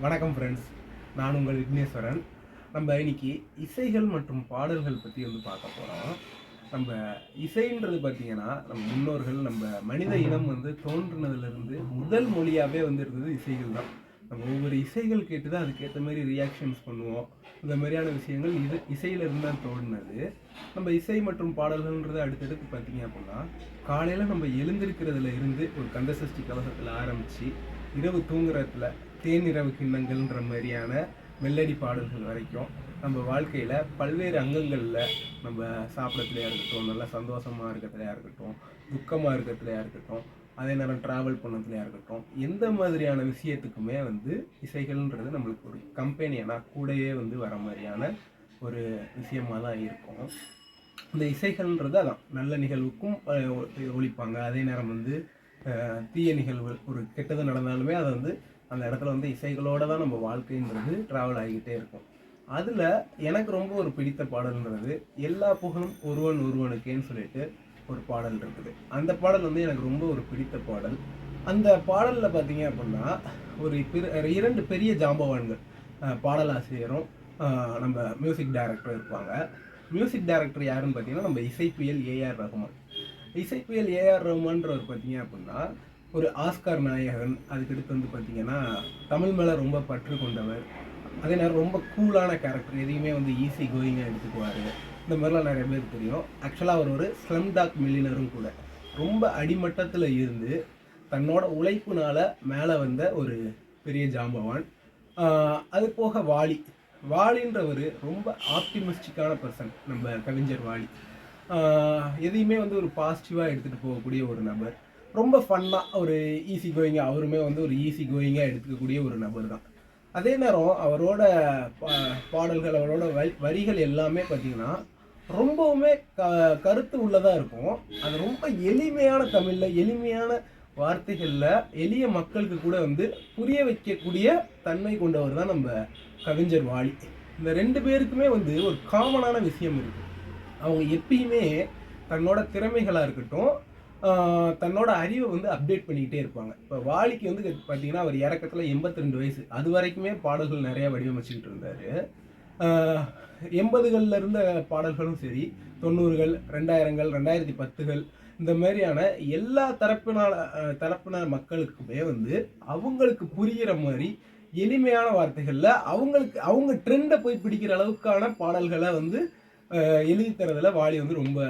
வணக்கம் ஃப்ரெண்ட்ஸ், நான் உங்கள் விக்னேஸ்வரன். நம்ம இன்னைக்கு இசைகள் மற்றும் பாடல்கள் பற்றி பார்க்க போகிறோம். நம்ம இசைன்றது பார்த்திங்கன்னா, நம்ம முன்னோர்கள் நம்ம மனித இனம் தோன்றினதுலேருந்து முதல் மொழியாகவே இருந்தது இசைகள் தான். நம்ம ஒவ்வொரு இசைகள் கேட்டு தான் அதுக்கேற்ற மாதிரி ரியாக்ஷன்ஸ் பண்ணுவோம். இந்த மாதிரியான விஷயங்கள் இசையிலிருந்து தான் தோன்றினது. நம்ம இசை மற்றும் பாடல்கள்ன்றது அடுத்தடுத்து பார்த்திங்க அப்படின்னா, காலையில் நம்ம எழுந்திருக்கிறதுல இருந்து ஒரு கந்தசஷ்டி கவசத்தில் ஆரம்பித்து இரவு தூங்குறதுல தேனிரவு கிண்ணங்கள்ன்ற மாதிரியான மெல்லடி பாடல்கள் வரைக்கும் நம்ம வாழ்க்கையில் பல்வேறு அங்கங்களில் நம்ம சாப்பிட்றதுலையா இருக்கட்டும், நல்லா சந்தோஷமாக இருக்கிறதுலையா இருக்கட்டும், துக்கமாக இருக்கிறதுலையா இருக்கட்டும், அதே நேரம் ட்ராவல் பண்ணதுலையா இருக்கட்டும், எந்த மாதிரியான விஷயத்துக்குமே இசைகள்ன்றது நம்மளுக்கு ஒரு கம்பெனியனாக கூடயே வர மாதிரியான ஒரு விஷயமாக தான் இருக்கும். இந்த இசைகள்ன்றது அதான் நல்ல நிகழ்வுக்கும் ஒழிப்பாங்க. அதே நேரம் தீய நிகழ்வுகள் ஒரு கெட்டது நடந்தாலுமே அதை அந்த இடத்துல இசைகளோடு தான் நம்ம வாழ்க்கைன்றது ட்ராவல் ஆகிக்கிட்டே இருக்கும். அதில் எனக்கு ரொம்ப ஒரு பிடித்த பாடல்ன்றது எல்லா புகழும் ஒருவன் ஒருவனுக்கேன்னு சொல்லிட்டு ஒரு பாடல் இருக்குது. அந்த பாடல் எனக்கு ரொம்ப ஒரு பிடித்த பாடல். அந்த பாடலில் பார்த்தீங்க அப்படின்னா ஒரு இரண்டு பெரிய ஜாம்பவான்கள், பாடலாசிரியரும் நம்ம மியூசிக் டைரக்டரும் இருப்பாங்க. மியூசிக் டைரக்டர் யாருன்னு பார்த்தீங்கன்னா நம்ம இசைப்புயல் ஏஆர் ரஹ்மான். இசைப்புயல் ஏஆர் ரஹ்மான்றவர் பார்த்தீங்க அப்படின்னா ஒரு ஆஸ்கார் நாயகன். அதுக்கடுத்து பார்த்தீங்கன்னா தமிழ் மேலே ரொம்ப பற்று கொண்டவர். அதே நேரம் ரொம்ப கூலான கேரக்டர், எதையுமே ஈஸி கோயிங்காக எடுத்துக்குவார். இந்த மாதிரிலாம் நிறைய பேர் தெரியும். ஆக்சுவலாக அவர் ஒரு ஸ்லம் டாக் மில்லினரும் கூட. ரொம்ப அடிமட்டத்தில் இருந்து தன்னோட உழைப்புனால் மேலே வந்த ஒரு பெரிய ஜாம்பவான். அது போக வாலின்றவர் ரொம்ப ஆப்டிமிஸ்டிக்கான பர்சன். நம்ம கவிஞர் வாலி எதையுமே ஒரு பாசிட்டிவாக எடுத்துகிட்டு போகக்கூடிய ஒரு நபர். ரொம்ப ஃபன்னாக ஒரு ஈஸி கோயிங்காக, அவருமே ஒரு ஈஸி கோயிங்காக எடுத்துக்கக்கூடிய ஒரு நபர் தான். அதே நேரம் அவரோட பாடல்கள், அவரோட வரிகள் எல்லாமே பார்த்திங்கன்னா ரொம்பவுமே கருத்து உள்ளதாக இருக்கும். அது ரொம்ப எளிமையான தமிழில், எளிமையான வார்த்தைகளில் எளிய மக்களுக்கு கூட புரிய வைக்கக்கூடிய தன்மை கொண்டவர் தான் நம்ம கவிஞர் வாலி. இந்த ரெண்டு பேருக்குமே ஒரு காமனான விஷயம் இருக்குது. அவங்க எப்பயுமே தன்னோட திறமைகளாக இருக்கட்டும், தன்னோட அறிவை அப்டேட் பண்ணிக்கிட்டே இருப்பாங்க. இப்போ வாலிக்கு பார்த்தீங்கன்னா அவர் இறக்கத்தில் 82 வயசு. அது வரைக்குமே பாடல்கள் நிறையா வடிவமைச்சுக்கிட்டு இருந்தார். 80களில் இருந்த பாடல்களும் சரி, 90கள், 2000கள், 2010கள், இந்த மாதிரியான எல்லா தரப்பின மக்களுக்குமே அவங்களுக்கு புரிகிற மாதிரி எளிமையான வார்த்தைகளில் அவங்க ட்ரெண்டை போய் பிடிக்கிற அளவுக்கான பாடல்களை எழுதி தரதுல வாலி ரொம்ப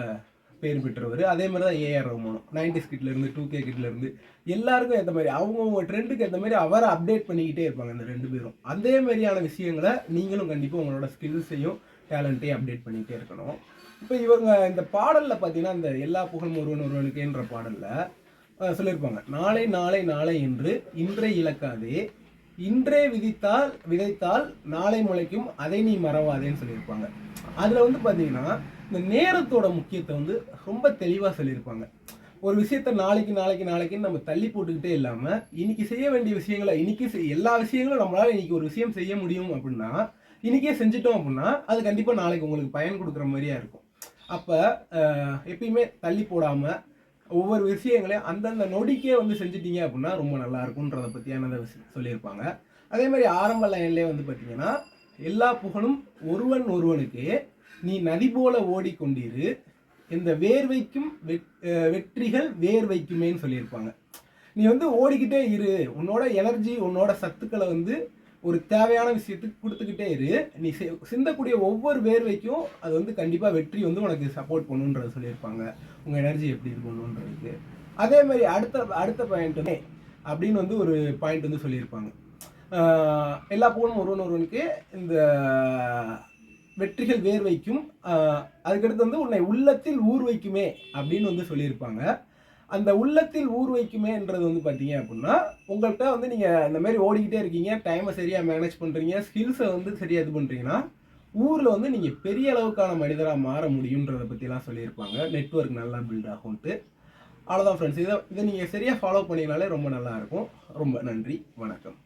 பேர் பெற்றவர். அதே மாதிரி தான் ஏஆர் ரஹ்மானும் 90s கிட்லேருந்து 2K கிட்லேருந்து எல்லாருக்கும் ஏற்ற மாதிரி அவங்கவுங்க ட்ரெண்டுக்கு ஏற்ற மாதிரி அவரை அப்டேட் பண்ணிக்கிட்டே இருப்பாங்க இந்த ரெண்டு பேரும். அதே மாதிரியான விஷயங்களை நீங்களும் கண்டிப்பாக உங்களோட ஸ்கில்ஸையும் டேலண்ட்டையும் அப்டேட் பண்ணிக்கிட்டே இருக்கணும். இப்போ இவங்க இந்த பாடலில் பார்த்தீங்கன்னா இந்த எல்லா புகழும் ஒருவனுக்கேன்ற பாடலில் சொல்லியிருப்பாங்க, நாளை நாளை நாளை என்று இன்றே இழக்காதே, இன்றே விதைத்தால் நாளை முளைக்கும், அதை நீ மறவாதேன்னு சொல்லியிருப்பாங்க. அதில் பார்த்தீங்கன்னா இந்த நேரத்தோட முக்கியத்தை ரொம்ப தெளிவாக சொல்லியிருப்பாங்க. ஒரு விஷயத்த நாளைக்குன்னு நம்ம தள்ளி போட்டுக்கிட்டே இல்லாமல் இன்னைக்கு செய்ய வேண்டிய விஷயங்களை எல்லா விஷயங்களும் நம்மளால் இன்னைக்கு ஒரு விஷயம் செய்ய முடியும் அப்படின்னா இன்னைக்கே செஞ்சிட்டோம் அப்படின்னா அது கண்டிப்பாக நாளைக்கு உங்களுக்கு பயன் கொடுக்குற மாதிரியா இருக்கும். அப்போ எப்பயுமே தள்ளி போடாமல் ஒவ்வொரு விஷயங்களையும் அந்தந்த நொடிக்கே செஞ்சிட்டீங்க அப்படின்னா ரொம்ப நல்லா இருக்கும்ன்றதை பற்றியானதை சொல்லியிருப்பாங்க. அதே மாதிரி ஆரம்ப லைன்லேயே பார்த்தீங்கன்னா எல்லா புகழும் ஒருவன் ஒருவனுக்கே, நீ நதி போல ஓடிக்கொண்டிரு, இந்த வேர்வைக்கும் வெற்றிகள் வேர்வைக்குமேன்னு சொல்லியிருப்பாங்க. நீ ஓடிக்கிட்டே இரு, உன்னோட எனர்ஜி உன்னோட சத்துக்களை ஒரு தேவையான விஷயத்துக்கு கொடுத்துக்கிட்டே இரு, நீ சிந்தக்கூடிய ஒவ்வொரு வேர்வைக்கும் அது கண்டிப்பாக வெற்றி உனக்கு சப்போர்ட் பண்ணுன்றதை சொல்லியிருப்பாங்க. உங்கள் எனர்ஜி எப்படி இருக்கணுன்றதுக்கு. அதே மாதிரி அடுத்த பாயிண்ட்டுமே அப்படின்னு ஒரு பாயிண்ட் சொல்லியிருப்பாங்க. எல்லா புகழும் ஒருவனுக்கு இந்த வெற்றிகள் வேர் வைக்கும், அதுக்கடுத்து உன்னை உள்ளத்தில் ஊர் வைக்குமே அப்படின்னு சொல்லியிருப்பாங்க. அந்த உள்ளத்தில் ஊர் வைக்குமேன்றது பார்த்தீங்க அப்படின்னா உங்கள்கிட்ட நீங்கள் இந்த மாதிரி ஓடிக்கிட்டே இருக்கீங்க, டைமை சரியாக மேனேஜ் பண்ணுறீங்க, ஸ்கில்ஸை சரியாக இது பண்ணுறீங்கன்னா ஊரில் நீங்கள் பெரிய அளவுக்கான மனிதராக மாற முடியுன்றதை பற்றிலாம் சொல்லியிருப்பாங்க. நெட்வொர்க் நல்லா பில்ட் ஆகும்ட்டு. அவ்வளோதான் ஃப்ரெண்ட்ஸ், இதை நீங்கள் சரியாக ஃபாலோ பண்ணிங்கனாலே ரொம்ப நல்லாயிருக்கும். ரொம்ப நன்றி, வணக்கம்.